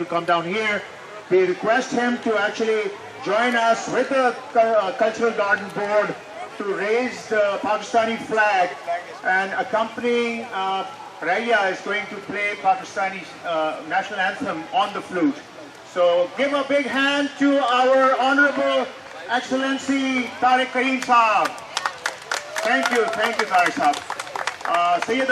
to come down here. We request him to actually join us with the Cultural Garden Board to raise the Pakistani flag, and accompanying Raya is going to play Pakistani national anthem on the flute. So give a big hand to our Honorable Excellency Tariq Karim Saab. Thank you Tariq Saab. Sayyid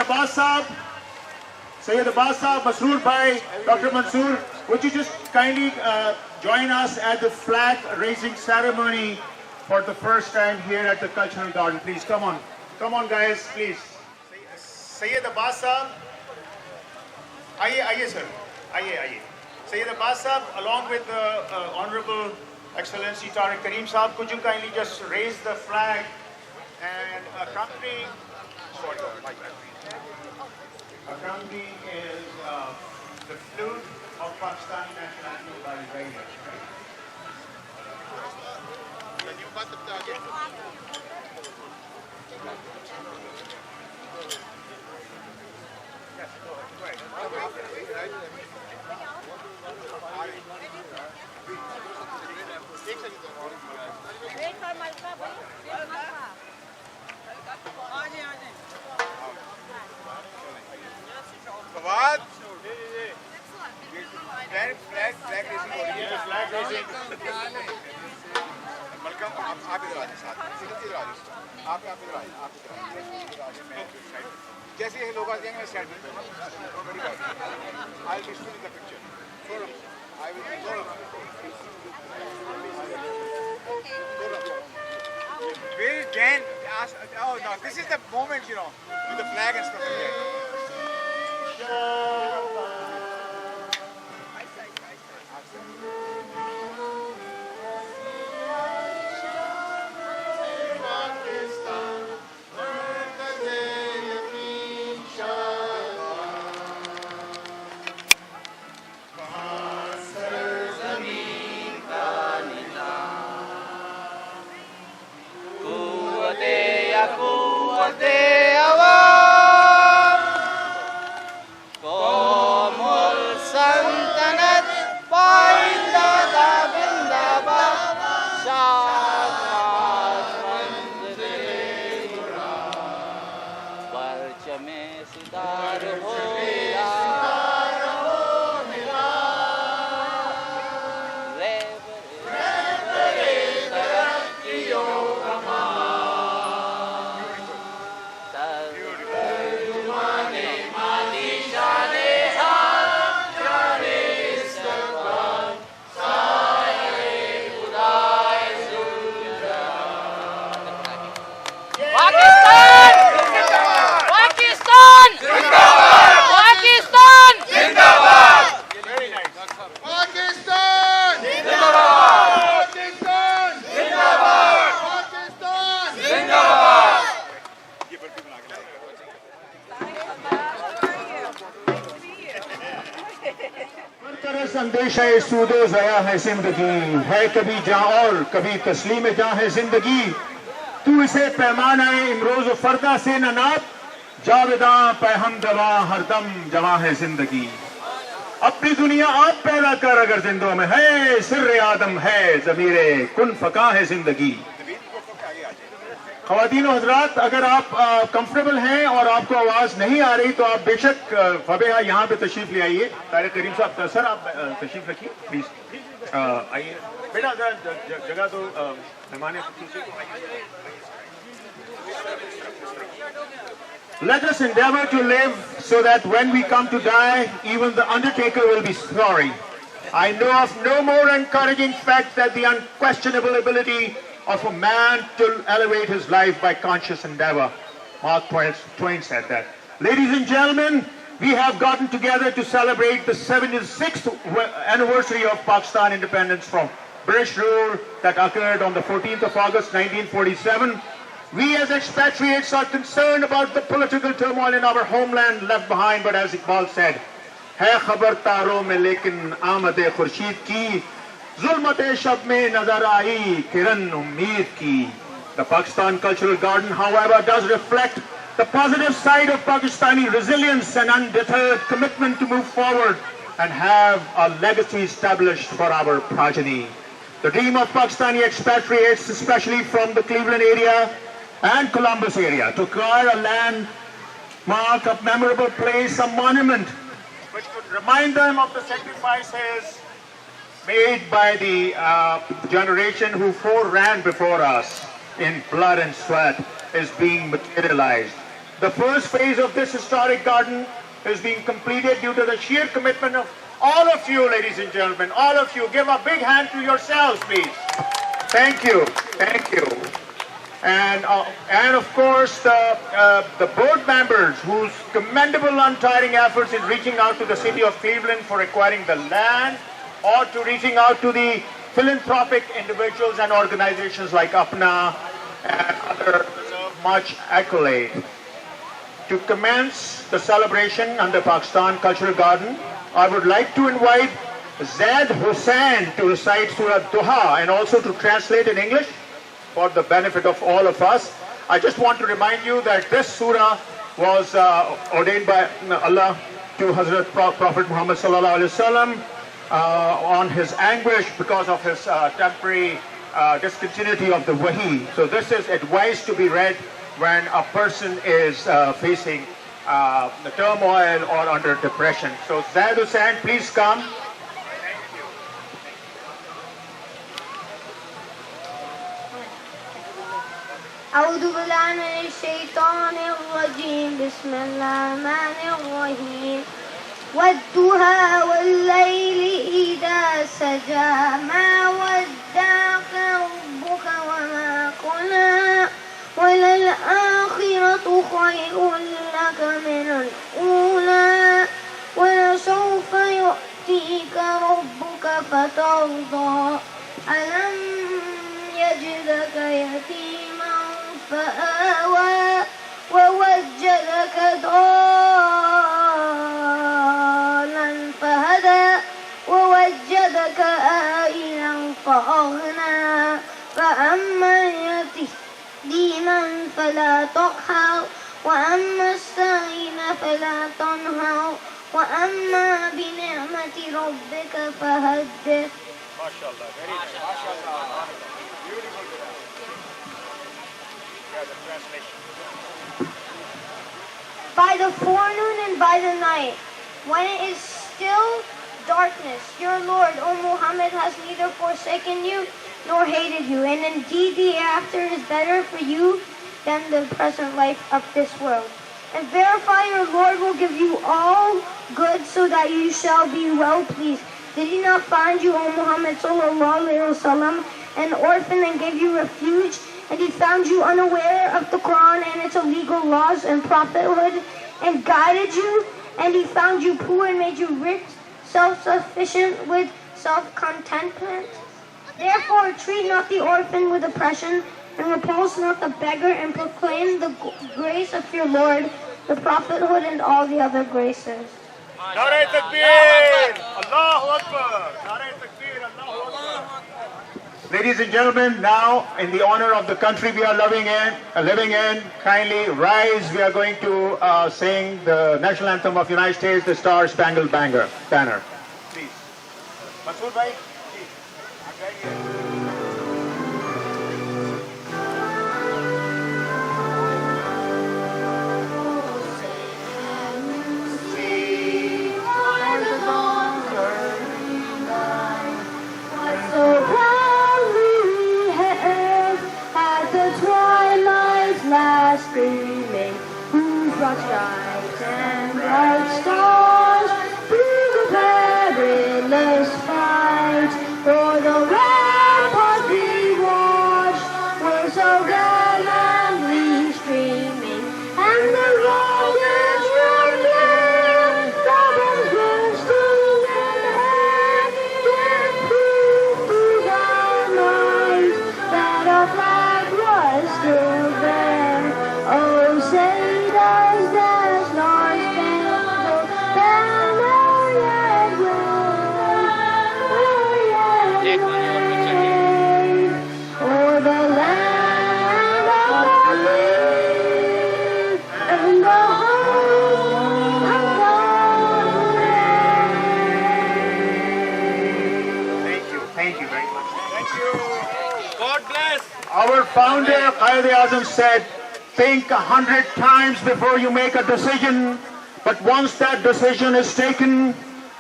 Abbas Saab, Masroor Bhai, Dr. Mansoor, would you just kindly join us at the flag raising ceremony for the first time here at the Cultural Garden, please. Come on guys, please. Sayyid Abbas Saab, आइए sir, आइए. Sayyid Abbas Saab, along with the Honorable Excellency Tariq Karim Saab, could you kindly just raise the flag and accompanying is the flute of Pakistani national anthem by Raya. Flag raising. Malcolm, आप इधर आ जाइए साथ में. इधर आ जाइए. आप इधर आइए. जैसे ये लोग आ जाएंगे मैं साइड में. I'll be still in the picture. I will be sort of. Where is Dan? Oh no, this is the moment, you know, with the flag and stuff like that. संदेश है सूदो ज़या है जिंदगी है कभी जां और कभी तस्लीम जां है जिंदगी तू इसे पैमाना इमरोज फरदा से न नाप जावेदा पैहम दवा हरदम जवा है जिंदगी अपनी दुनिया आप पैदा कर अगर जिंदों में है सिर्र आदम है ज़मीरे कुन फका है जिंदगी ख़वातीन और हज़रात अगर आप कंफर्टेबल हैं और आपको आवाज़ नहीं आ रही तो आप बेशक फबेहा यहाँ पे तशरीफ ले आइए. तारिक करीम साहब सर आप तशरीफ रखिए प्लीज. आइए बेटा जगह तो मेहमान. Let us endeavor to live so that when we come to die, even the undertaker will be sorry. I know of no more encouraging fact than the unquestionable ability of a man to elevate his life by conscious endeavor. Mark Twain said that. Ladies and gentlemen, we have gotten together to celebrate the 76th anniversary of Pakistan independence from British rule that occurred on the 14th of August 1947. We as expatriates are concerned about the political turmoil in our homeland left behind, but as Iqbal said, है खबर तारों में लेकिन आमद खुर्शीद की जुल्मत शब में नजर आई किरण उम्मीद की. The Pakistan Cultural Garden, however, does reflect the positive side of Pakistani resilience and undeterred commitment to move forward and have a legacy established for our progeny. The dream of Pakistani expatriates, especially from the Cleveland area and Columbus area, to acquire a landmark, a memorable place, a monument, which could remind them of the sacrifices made by the generation who foreran before us in blood and sweat, is being materialized. The first phase of this historic garden is being completed due to the sheer commitment of all of you, ladies and gentlemen. All of you, give a big hand to yourselves, please. Thank you, thank you. And of course the board members whose commendable untiring efforts in reaching out to the city of Cleveland for acquiring the land, or to reaching out to the philanthropic individuals and organizations like APNA and others deserve much accolade. To commence the celebration under Pakistan Cultural Garden, I would like to invite Zaid Hussain to recite Surah Duha and also to translate in English for the benefit of all of us. I just want to remind you that this surah was ordained by Allah to Hazrat Prophet Muhammad sallallahu alaihi wasallam on his anguish because of his temporary discontinuity of the wahi. So this is advised to be read when a person is facing the turmoil or under depression. So Zaid Hussain, please come. أعوذ بالله من الشيطان الرجيم بسم الله الرحمن الرحيم والضحى والليل إذا سجى ما ودعك ربك وما قلى وللآخرة خير لك من الأولى ولسوف يؤتيك ربك فترضى ألم يجدك يتيما فآوى ووجدك ضالا فهدى ووجدك عائلا فأغنى فأما يتيما فلا تقهر وأما السائل فلا تنهر وأما بنعمة ربك فحدث. MashaAllah, very nice. MashaAllah. Beautiful. By the forenoon and by the night, when it is still darkness, your Lord, O Muhammad, has neither forsaken you nor hated you, and indeed the hereafter is better for you than the present life of this world. And verify your Lord will give you all good so that you shall be well pleased. Did he not find you, O Muhammad sallallahu alaihi wasallam, an orphan and gave you refuge? And he found you unaware of the Quran and its illegal laws and prophethood, and guided you. And he found you poor and made you rich, self-sufficient with self-contentment. Therefore, treat not the orphan with oppression, and repulse not the beggar, and proclaim the grace of your Lord, the prophethood, and all the other graces. Nare Takbir! Allahu Akbar! Nare Takbir! Allahu Akbar! Ladies and gentlemen, now in the honor of the country we are living in, kindly rise. We are going to sing the national anthem of the United States, the Star Spangled Banner. Please. Masood bhai, please. Screaming, whose broad stripes and bright stars through the perilous fight, for the rampart Our founder, Quaid-e-Azam, said, think 100 times before you make a decision, but once that decision is taken,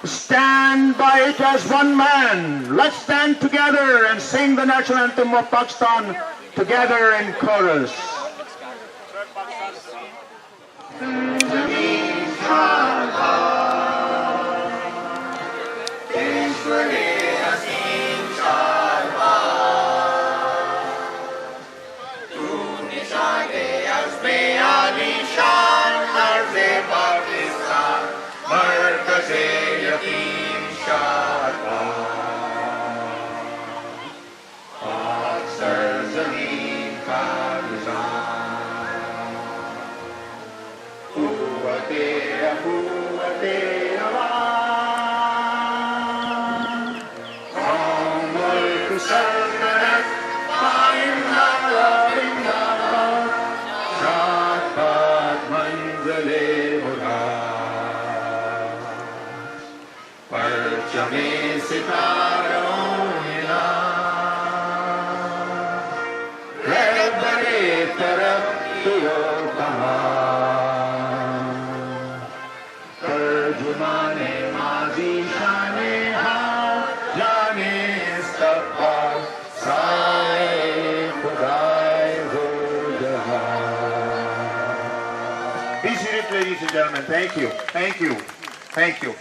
stand by it as one man. Let's stand together and sing the national anthem of Pakistan together in chorus. Be seated, ladies and gentlemen. Thank you. Thank you. Thank you.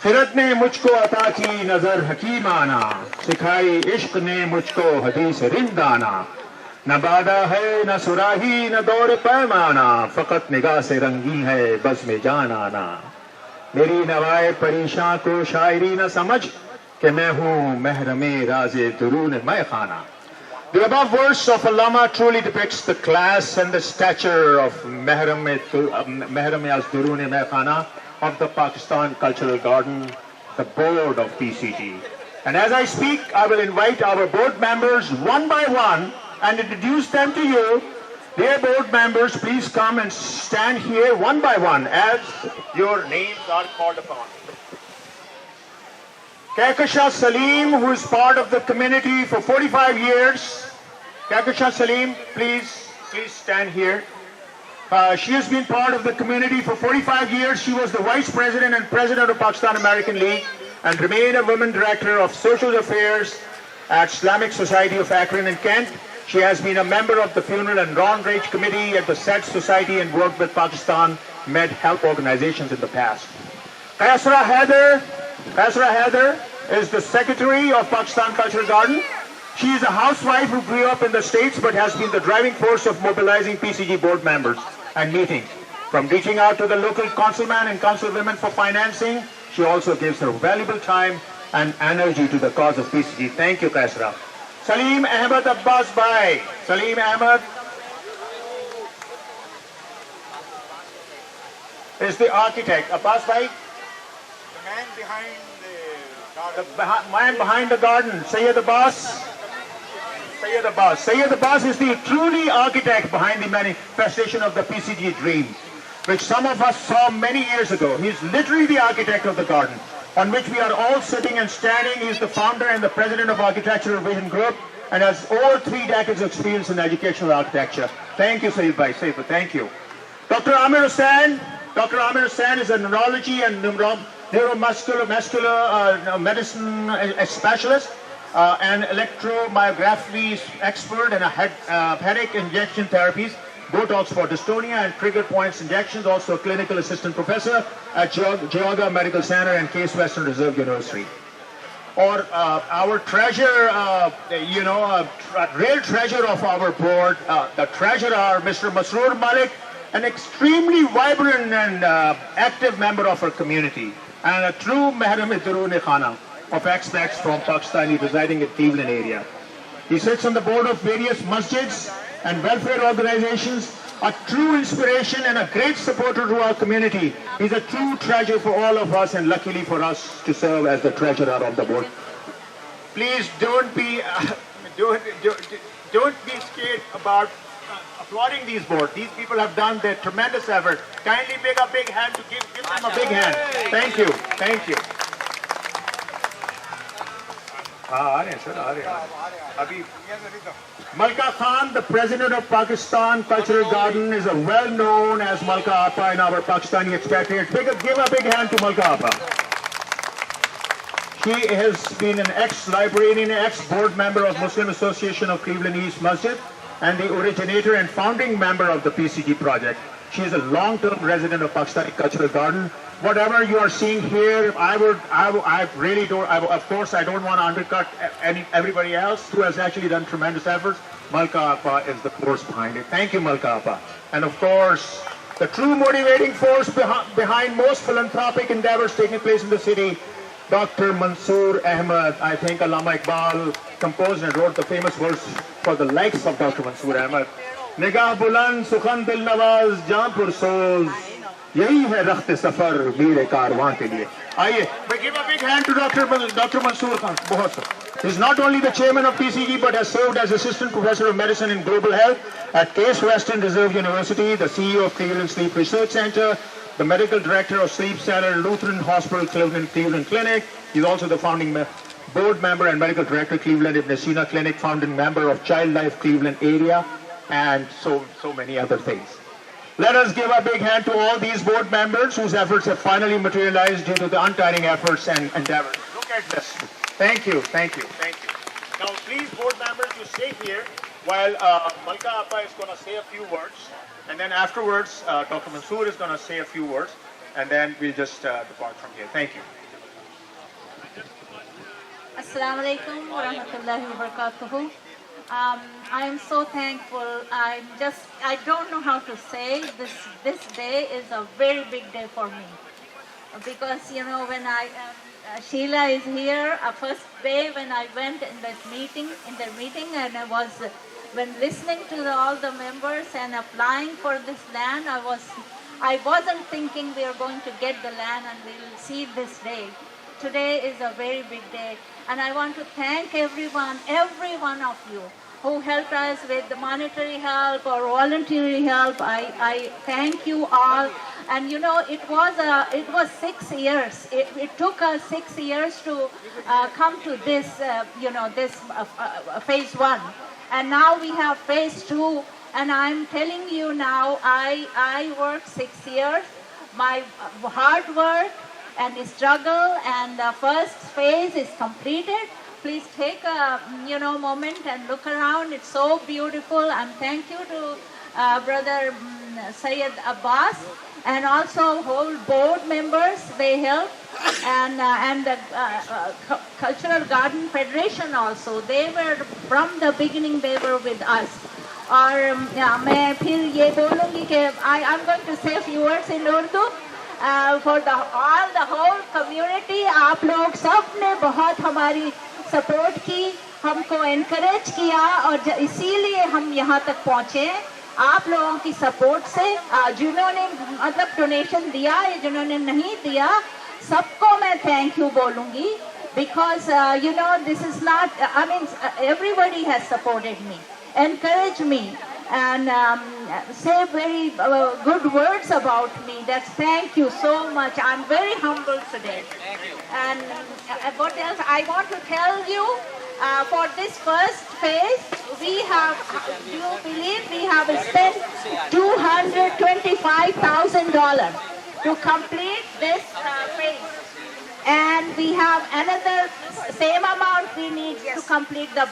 खिरत ने मुझको अता की नजर हकीमाना, सिखाई इश्क ने मुझको हदीस रिंदाना, न बादा है न सुराही न दौर पैमाना, फकत निगाह से रंगी है बस में जान आना, मेरी नवाए परेशान को शायरी न समझ कि मैं हूँ महरमे राजे दुरून मैं खाना. The above verse of Allama truly depicts the class and the stature of Mehram as Durun Mehkhana of the Pakistan Cultural Garden, the board of PCG. And as I speak, I will invite our board members one by one and introduce them to you. Dear board members, please come and stand here one by one as your names are called upon. Kehkashan Salim, who is part of the community for 45 years. Kehkashan Salim, please stand here. She has been part of the community for 45 years. She was the vice president and president of Pakistan American League and remained a women director of social affairs at Islamic Society of Akron and Kent. She has been a member of the Funeral and Round-Range Committee at the SED Society and worked with Pakistan Med Help organizations in the past. Kaisra Haider is the secretary of Pakistan Cultural Garden. She is a housewife who grew up in the States but has been the driving force of mobilizing PCG board members and meetings. From reaching out to the local councilman and councilwomen for financing, she also gives her valuable time and energy to the cause of PCG. Thank you, Kaisra. Salim Ahmed Abbas Bhai. Salim Ahmed is the architect. Abbas Bhai? The man behind the garden. The man behind the garden. Sayyid Abbas. Sayyid Abbas. Sayyid Abbas is the truly architect behind the manifestation of the PCG dream, which some of us saw many years ago. He's literally the architect of the garden, on which we are all sitting and standing. He's the founder and the president of Architectural Vision Group and has over 3 decades of experience in educational architecture. Thank you, Sayyid Bhai. Sayyid, thank you. Dr. Amir Hussain. Dr. Amir Hussain is a neurology and neuromuscular medicine specialist, an electromyography expert, and a headache injection therapies, Botox for dystonia and trigger points injections, also a clinical assistant professor at Geauga Medical Center and Case Western Reserve University. Or our treasure, real treasure of our board, the treasurer, Mr. Masroor Malik, an extremely vibrant and active member of our community, and a true Mehram-e Khana of expats from Pakistani residing in Cleveland area. He sits on the board of various masjids and welfare organizations, a true inspiration and a great supporter to our community. He's a true treasure for all of us and luckily for us to serve as the treasurer of the board. Please don't be scared about applauding these boards. These people have done their tremendous effort. Kindly make a big hand to give them a big hand. Thank you. Thank you. Malka Khan, the president of Pakistan Cultural Garden, is a well-known as Malka Appa in our Pakistani expatriate. Give a big hand to Malka Appa. She has been an ex-librarian, ex-board member of Muslim Association of Cleveland East Masjid, and the originator and founding member of the PCG project. She is a long-term resident of Pakistani Cultural Garden. Whatever you are seeing here, I really don't, of course, I don't want to undercut everybody else who has actually done tremendous efforts. Malka Appa is the force behind it. Thank you, Malka Appa. And of course, the true motivating force behind most philanthropic endeavors taking place in the city, Dr. Mansoor Ahmed. I think Allama Iqbal composed and wrote the famous verse for the likes of Dr. Mansoor Ahmed. Nigah buland, sukhan dil nawaz, jaan pursoz. यही है रख्त सफर वीर कारवां के लिए आइए give a big hand to Dr. Mansoor Khan बहुत sir He is not only the chairman of PCG but has served as assistant professor of medicine and global health at Case Western Reserve University, the CEO of Cleveland Sleep Research Center, the medical director of Sleep Center Lutheran Hospital Cleveland Clinic. He is also the founding board member and medical director Cleveland Ibn Sina Clinic, founding member of Child Life Cleveland area, and so many other things. Let us give a big hand to all these board members whose efforts have finally materialized due to the untiring efforts and endeavors. Look at this. Thank you, thank you, thank you. Now, please, board members, you stay here while Malka Appa is going to say a few words. And then afterwards, Dr. Mansoor is going to say a few words. And then we'll just depart from here. Thank you. Assalamu alaikum wa rahmatullahi wa barakatuhu. I am so thankful. I don't know how to say this day is a very big day for me, because you know when Sheila is here, first day when I went in their meeting, and I was when listening to all the members and applying for this land, I wasn't thinking we are going to get the land and we'll see this day. Today is a very big day, and I want to thank every one of you who helped us with the monetary help or voluntary help. I thank you all. And you know, it was 6 years. It took us 6 years to come to this, phase 1. And now we have phase 2. And I'm telling you now, I worked 6 years. My hard work and struggle, and the first phase is completed. Please take a moment and look around. It's so beautiful. And thank you to Brother Syed Abbas and also whole board members. They helped, and the Cultural Garden Federation also. They were from the beginning. They were with us. और मैं फिर ये बोलूँगी कि I'm going to say a few words in Urdu. For the whole community, आप लोग सब ने बहुत हमारी सपोर्ट की, हमको एनकरेज किया, और इसीलिए हम यहाँ तक पहुँचे आप लोगों की सपोर्ट से। जिन्होंने मतलब डोनेशन दिया या जिन्होंने नहीं दिया, सबको मैं थैंक यू बोलूँगी, because this is not, everybody has supported me, encouraged me, and say very good words about me. That's thank you so much. I'm very humble today. And what else I want to tell you, for this first phase, we have, do you believe we have spent $225,000 to complete this phase. And we have another same amount we need to complete the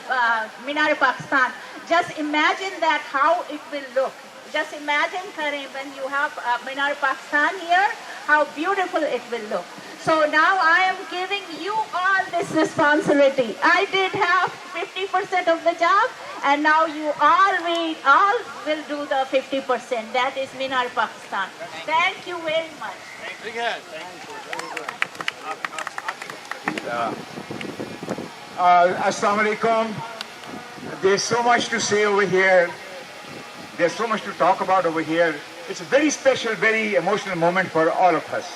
Minar-e-Pakistan. Just imagine that how it will look. Just imagine, Karim, when you have Minar-e-Pakistan here, how beautiful it will look. So now I am giving you all this responsibility. I did have 50% of the job, and now you all will do the 50%. That is Minar-e-Pakistan. Thank you very much. Thank you. Assalamu alaikum. There's so much to say over here. There's so much to talk about over here. It's a very special, very emotional moment for all of us.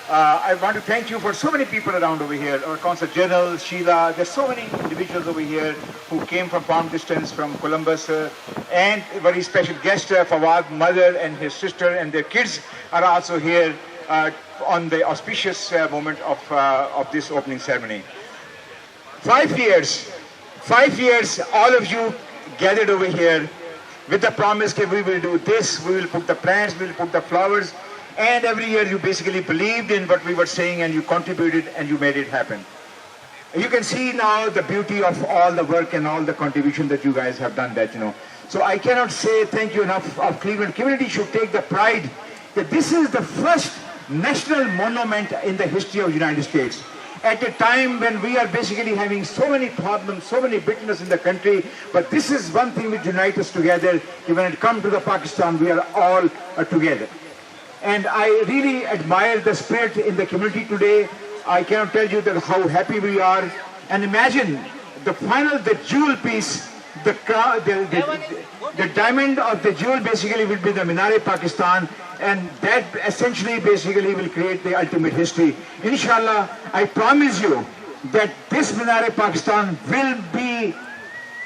I want to thank you for so many people around over here. Our Consul General, Sheila, there's so many individuals over here who came from long distance, from Columbus, and a very special guest, Fawad, mother and his sister and their kids are also here on the auspicious moment of this opening ceremony. 5 years, all of you gathered over here with the promise that we will do this, we will put the plants, we will put the flowers, and every year you basically believed in what we were saying and you contributed and you made it happen. You can see now the beauty of all the work and all the contribution that you guys have done that, So I cannot say thank you enough of Cleveland. Community should take the pride that this is the first national monument in the history of the United States. At a time when we are basically having so many problems, so many bitterness in the country, but this is one thing which unites us together. When it comes to the Pakistan, we are all together. And I really admire the spirit in the community today. I cannot tell you that how happy we are. And imagine the final, the jewel piece, the diamond of the jewel basically will be the Minar-e-Pakistan, and that essentially basically will create the ultimate history. Inshallah, I promise you that this Minar-e-Pakistan will be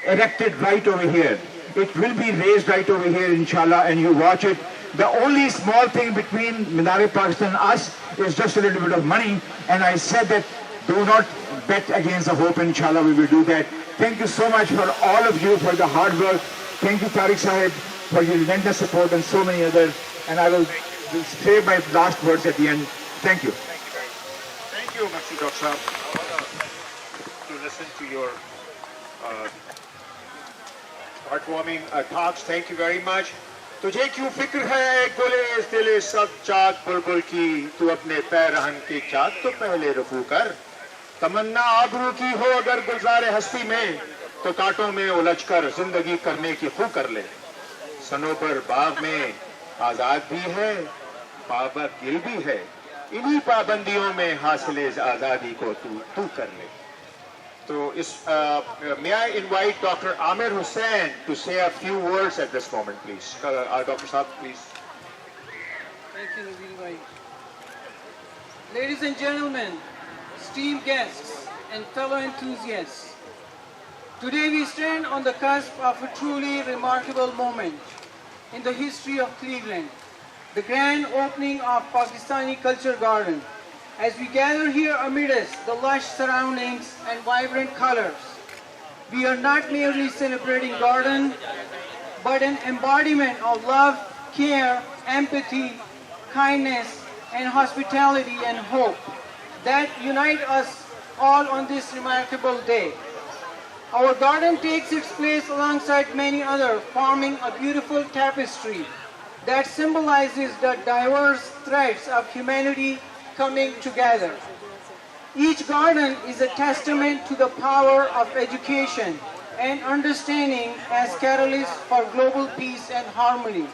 erected right over here. It will be raised right over here, inshallah, and you watch it. The only small thing between Minar-e-Pakistan and us is just a little bit of money, and I said that do not bet against the hope, and inshallah we will do that. Thank you so much for all of you for the hard work. Thank you, Tariq Sahib, for your relentless support and so many others. And I will say my last words at the end. Thank you. Thank you, Maxi Dr. Saab, to listen to your heartwarming talks. Thank you very much. तुझे क्यों फिक्र है गुले इस दिले सब चाक बुलबुल की तू अपने पैरहन की चाक तो पहले रफू कर तमन्ना आबरू की हो अगर गुलजारे हस्ती में तो कांटों में उलझकर जिंदगी करने की खू कर ले सनोबर बाग में आजाद भी है पाबंदिल भी है इन्हीं पाबंदियों में हासिले आजादी को तू कर ले तो इस may I invite Dr. Amir Hussain to say a few words at this moment, please. Dr. Saab, please. Thank you, Nabil Bhai. Ladies and gentlemen, esteemed guests and fellow enthusiasts, today we stand on the cusp of a truly remarkable moment in the history of Cleveland, the grand opening of Pakistani Culture Garden. As we gather here amidst the lush surroundings and vibrant colors, we are not merely celebrating garden, but an embodiment of love, care, empathy, kindness, and hospitality and hope that unite us all on this remarkable day. Our garden takes its place alongside many others, forming a beautiful tapestry that symbolizes the diverse threads of humanity coming together. Each garden is a testament to the power of education and understanding as catalysts for global peace and harmony.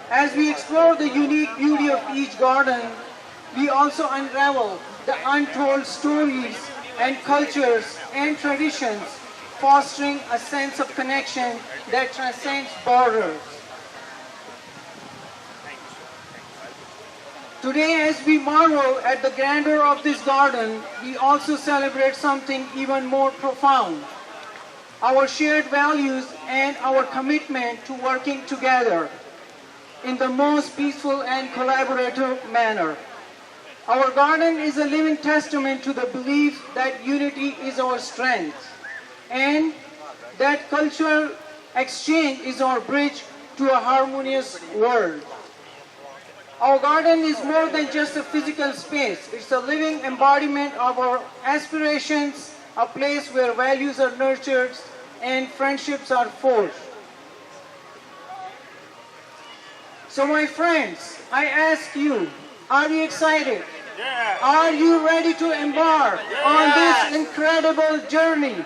As we explore the unique beauty of each garden, we also unravel the untold stories and cultures and traditions, fostering a sense of connection that transcends borders. Today, as we marvel at the grandeur of this garden, we also celebrate something even more profound: our shared values and our commitment to working together in the most peaceful and collaborative manner. Our garden is a living testament to the belief that unity is our strength and that cultural exchange is our bridge to a harmonious world. Our garden is more than just a physical space. It's a living embodiment of our aspirations, a place where values are nurtured and friendships are forged. So my friends, I ask you, are you excited? Yes. Are you ready to embark on this incredible journey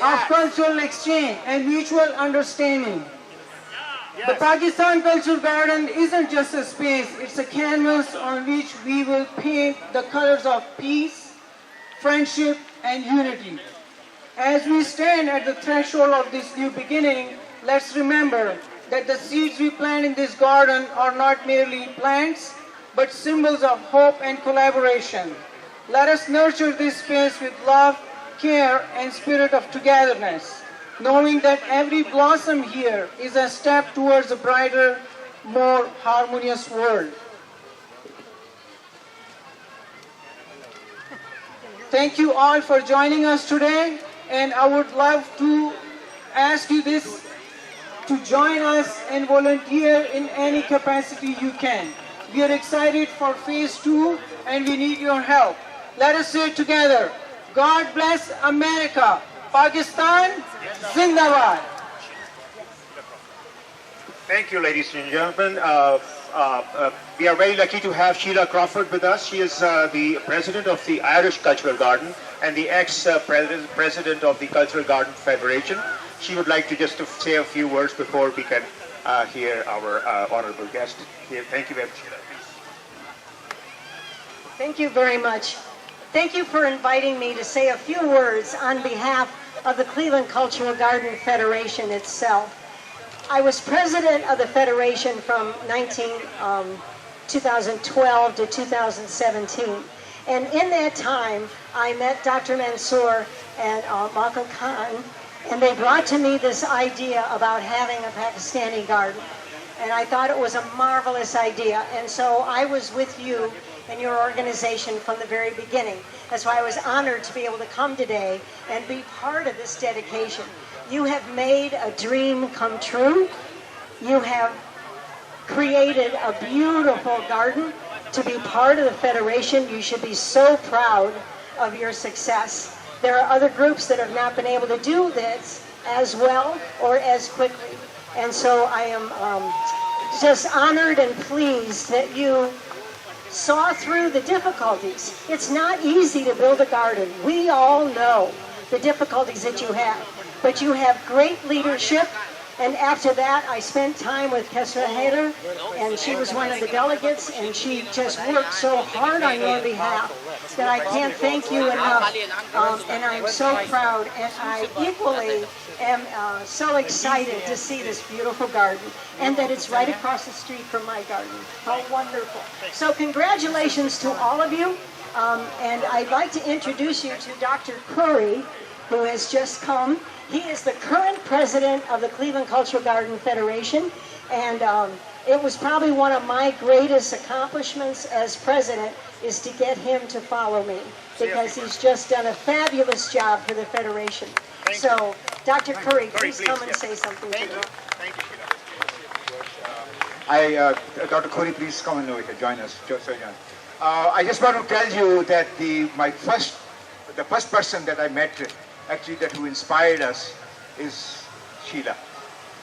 of cultural exchange and mutual understanding? The Pakistan Culture Garden isn't just a space, it's a canvas on which we will paint the colors of peace, friendship, and unity. As we stand at the threshold of this new beginning, let's remember that the seeds we plant in this garden are not merely plants, but symbols of hope and collaboration. Let us nurture this space with love, care, and spirit of togetherness, knowing that every blossom here is a step towards a brighter, more harmonious world. Thank you all for joining us today, and I would love to ask you this, to join us and volunteer in any capacity you can. We are excited for phase 2 and we need your help. Let us say together, God bless America. Pakistan, Zindabad. Thank you, ladies and gentlemen. We are very lucky to have Sheila Crawford with us. She is the president of the Irish Cultural Garden and the ex-president of the Cultural Garden Federation. She would like to just say a few words before we can hear our honorable guest here. Thank you very much, Sheila. Please. Thank you very much. Thank you for inviting me to say a few words on behalf of the Cleveland Cultural Garden Federation itself. I was president of the Federation from 2012 to 2017. And in that time, I met Dr. Mansour and Malcolm Khan, and they brought to me this idea about having a Pakistani garden. And I thought it was a marvelous idea. And so I was with you and your organization from the very beginning. That's why I was honored to be able to come today and be part of this dedication. You have made a dream come true. You have created a beautiful garden. To be part of the Federation, you should be so proud of your success. There are other groups that have not been able to do this as well or as quickly. And so I am just honored and pleased that you saw through the difficulties. It's not easy to build a garden. We all know the difficulties that you have. But you have great leadership, and after that I spent time with Kesra Haider, and she was one of the delegates, and she just worked so hard on your behalf that I can't thank you enough, and I'm so proud, and I equally am so excited to see this beautiful garden, and that it's right across the street from my garden. How wonderful. So congratulations to all of you, and I'd like to introduce you to Dr. Curry, who has just come. He is the current president of the Cleveland Cultural Garden Federation, and it was probably one of my greatest accomplishments as president is to get him to follow me, because he's just done a fabulous job for the Federation. So, Dr. Curry, please come and say something to me. Thank you, Sheila. Dr. Khoury, please come and join us. I just want to tell you that the first person that I met, actually, that who inspired us is Sheila.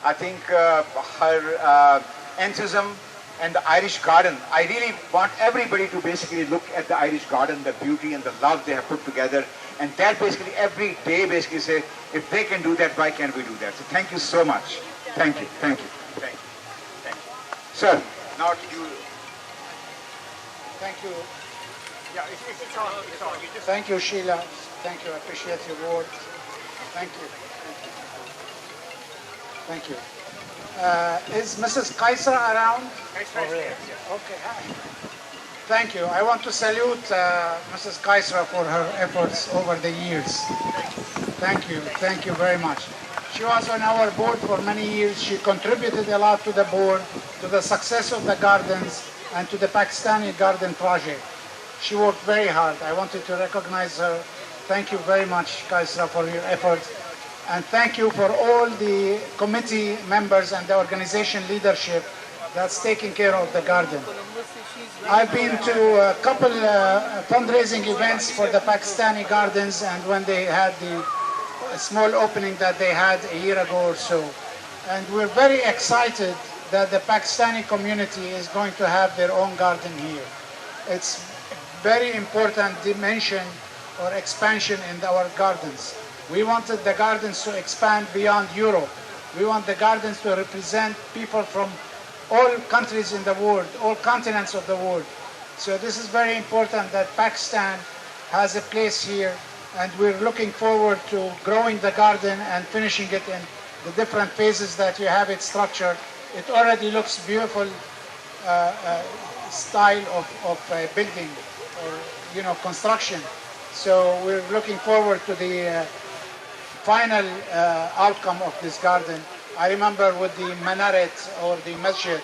I think her enthusiasm and the Irish garden, I really want everybody to basically look at the Irish garden, the beauty and the love they have put together, and that basically every day basically say, if they can do that, why can't we do that? So thank you so much. Thank you, thank you, thank you, thank you. Sir, now to you. Thank you. Yeah, it's on, it's on. You just Thank you, Sheila. Thank you. I appreciate your words. Thank you. Thank you. Is Mrs. Kaiser around? Okay, hi. Thank you. I want to salute Mrs. Kaiser for her efforts over the years. Thank you. Thank you very much. She was on our board for many years. She contributed a lot to the board, to the success of the gardens, and to the Pakistani Garden Project. She worked very hard. I wanted to recognize her. Thank you very much, Kaisra, for your efforts. And thank you for all the committee members and the organization leadership that's taking care of the garden. I've been to a couple fundraising events for the Pakistani gardens, and when they had the small opening that they had a year ago or so. And we're very excited that the Pakistani community is going to have their own garden here. It's very important dimension or expansion in our gardens. We wanted the gardens to expand beyond Europe. We want the gardens to represent people from all countries in the world, all continents of the world. So this is very important that Pakistan has a place here, and we're looking forward to growing the garden and finishing it in the different phases that you have it structured. It already looks beautiful style of building or construction. So we're looking forward to the final outcome of this garden. I remember with the minaret or the masjid,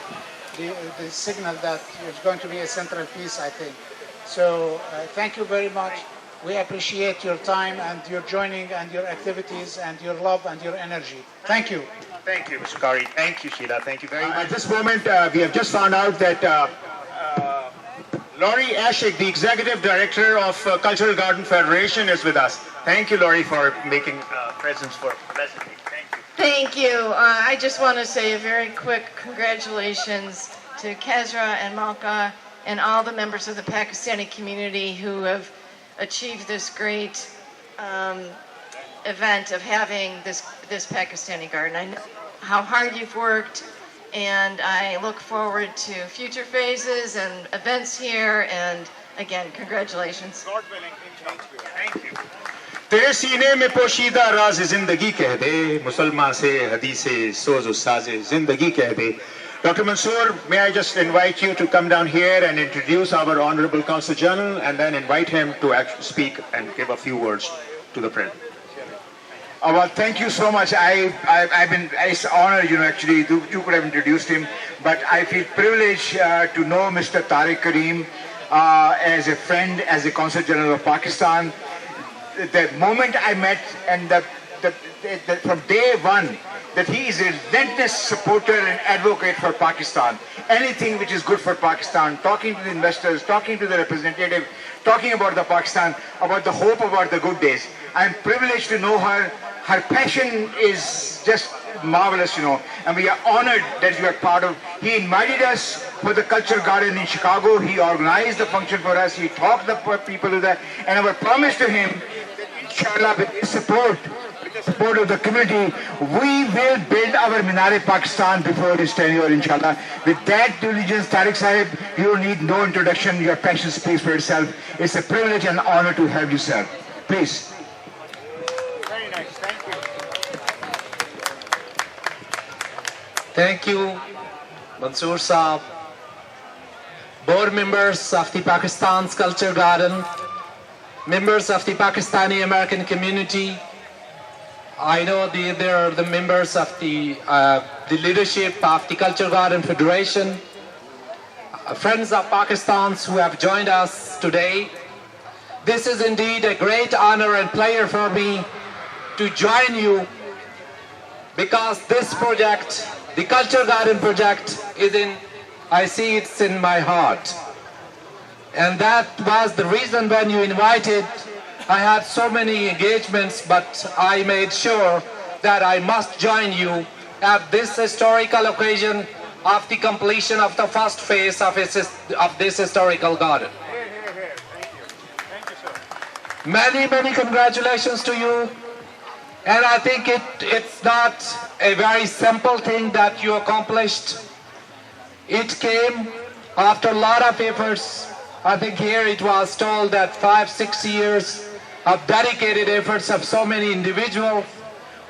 the signal that there's going to be a central piece, I think. So thank you very much. We appreciate your time and your joining and your activities and your love and your energy. Thank you. Thank you, Mr. Kari. Thank you, Sheila. Thank you very much. At this moment, we have just found out that Laurie Ashik, the Executive Director of Cultural Garden Federation, is with us. Thank you, Laurie, for making presence for Pleasant. Thank you. Thank you. I just want to say a very quick congratulations to Kezra and Malka and all the members of the Pakistani community who have achieved this great event of having this Pakistani garden. I know how hard you've worked, and I look forward to future phases and events here, and again, congratulations. God willing, thank you. तेरे सीने में पोशीदा राज जिंदगी कह दे मुसलमान से हदीसे सोज़ो साजे जिंदगी कह दे. Dr. Mansoor, may I just invite you to come down here and introduce our Honorable Consul General and then invite him to speak and give a few words to the President. Well, thank you so much. It's an honor, actually, you could have introduced him, but I feel privileged to know Mr. Tariq Karim as a friend, as a Consul General of Pakistan. The moment I met and from day one, that he is a relentless supporter and advocate for Pakistan. Anything which is good for Pakistan, talking to the investors, talking to the representative, talking about the Pakistan, about the hope, about the good days. I'm privileged to know her. Her passion is just marvelous, and we are honored that you are part of. He invited us for the Culture Garden in Chicago. He organized the function for us. He talked the people to that, and our promise to him, that inshallah, with his support, the support of the community, we will build our Minar-e-Pakistan before his tenure, inshallah. With that diligence, Tariq Sahib, you need no introduction. Your passion speaks for itself. It's a privilege and honor to have you, sir. Please. Very nice. Thank you. Thank you, Mansoor Saab. Board members of the Pakistan's Culture Garden, members of the Pakistani American community. I know there are the members of the leadership of the Culture Garden Federation, friends of Pakistan who have joined us today. This is indeed a great honor and pleasure for me to join you, because this project, the Culture Garden project, I see it's in my heart. And that was the reason when you invited. I had so many engagements, but I made sure that I must join you at this historical occasion of the completion of the first phase of this historical garden. Thank you, sir. Many, many congratulations to you. And I think it's not a very simple thing that you accomplished. It came after a lot of efforts. I think here it was told that 5-6 years of dedicated efforts of so many individuals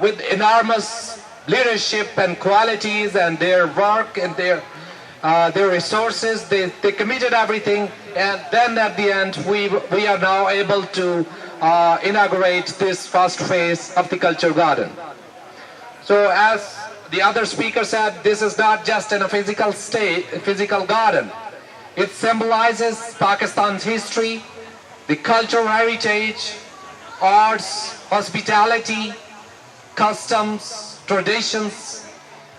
with enormous leadership and qualities and their work and their resources. They committed everything, and then at the end we are now able to inaugurate this first phase of the Culture Garden. So as the other speaker said, this is not just in a physical garden. It symbolizes Pakistan's history, the cultural heritage, arts, hospitality, customs, traditions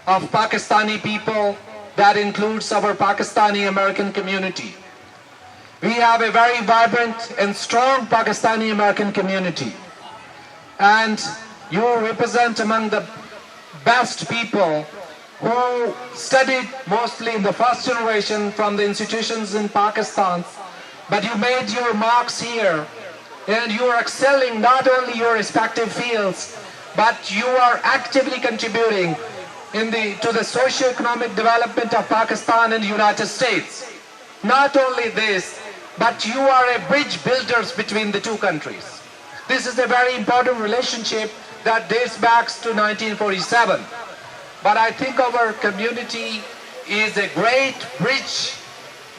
of Pakistani people. That includes our Pakistani American community. We have a very vibrant and strong Pakistani American community. And you represent among the best people who studied mostly in the first generation from the institutions in Pakistan. But you made your marks here, and you are excelling not only your respective fields, but you are actively contributing to the socio-economic development of Pakistan and the United States. Not only this, but you are a bridge builders between the two countries. This is a very important relationship that dates back to 1947. But I think our community is a great bridge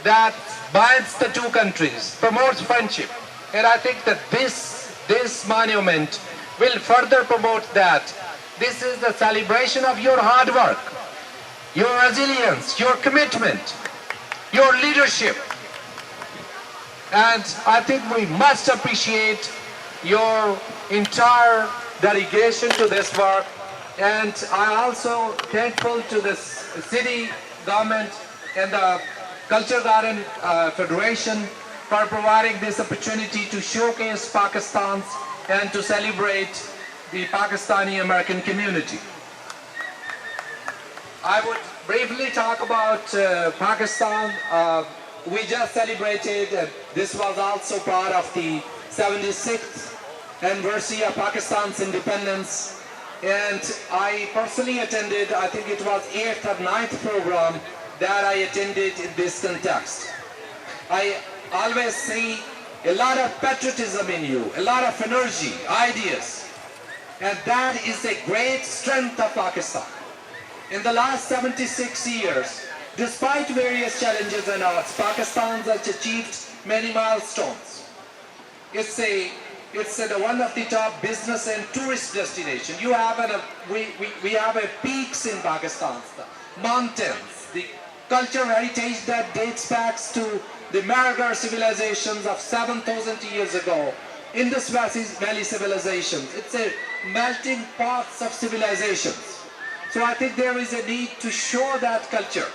that binds the two countries, promotes friendship. And I think that this monument will further promote that. This is the celebration of your hard work, your resilience, your commitment, your leadership. And I think we must appreciate your entire dedication to this work. And I'm also thankful to the city government and the Culture Garden Federation for providing this opportunity to showcase Pakistan's and to celebrate the Pakistani American community. I would briefly talk about Pakistan. We just celebrated, this was also part of the 76th anniversary of Pakistan's independence. And I personally attended, I think it was 8th or 9th program that I attended in this context. I always see a lot of patriotism in you, a lot of energy, ideas. And that is a great strength of Pakistan. In the last 76 years, despite various challenges and odds, Pakistan has achieved many milestones. It's one of the top business and tourist destinations. We have peaks in Pakistan, the mountains, the cultural heritage that dates back to the Mehrgarh civilizations of 7,000 years ago. Indus Valley civilizations. It's a melting pots of civilizations. So I think there is a need to show that culture,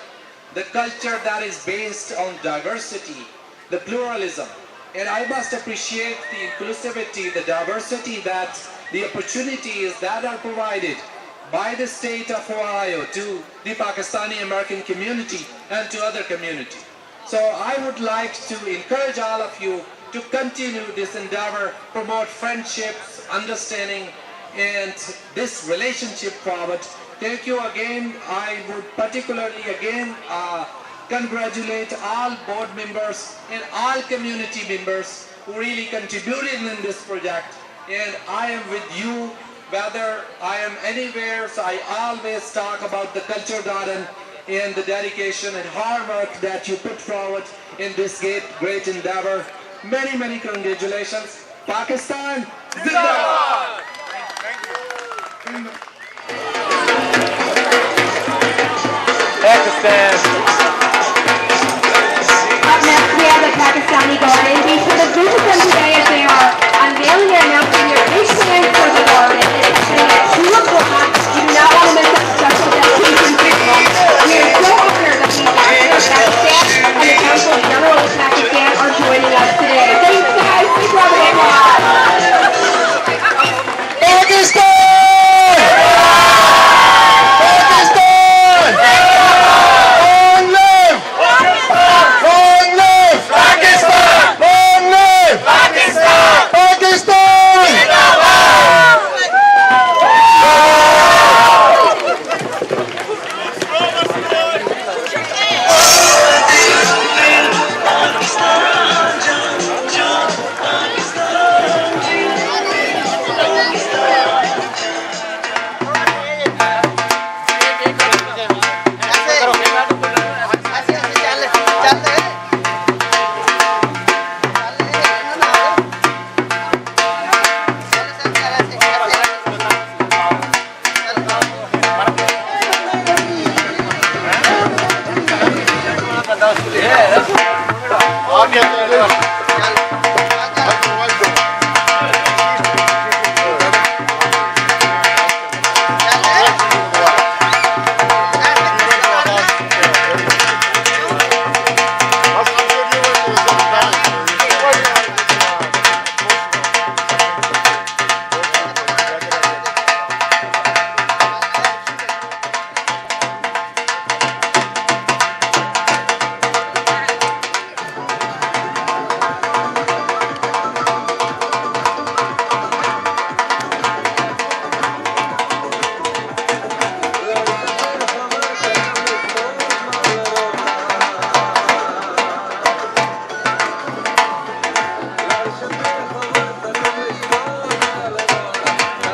the culture that is based on diversity, the pluralism. And I must appreciate the inclusivity, the diversity, that the opportunities that are provided by the state of Ohio to the Pakistani American community and to other communities. So I would like to encourage all of you to continue this endeavor, promote friendships, understanding, and this relationship forward. Thank you again. I would particularly again congratulate all board members and all community members who really contributed in this project. And I am with you whether I am anywhere, so I always talk about the Culture Garden and the dedication and hard work that you put forward in this great endeavor. Many, many congratulations. Pakistan, Zindabad!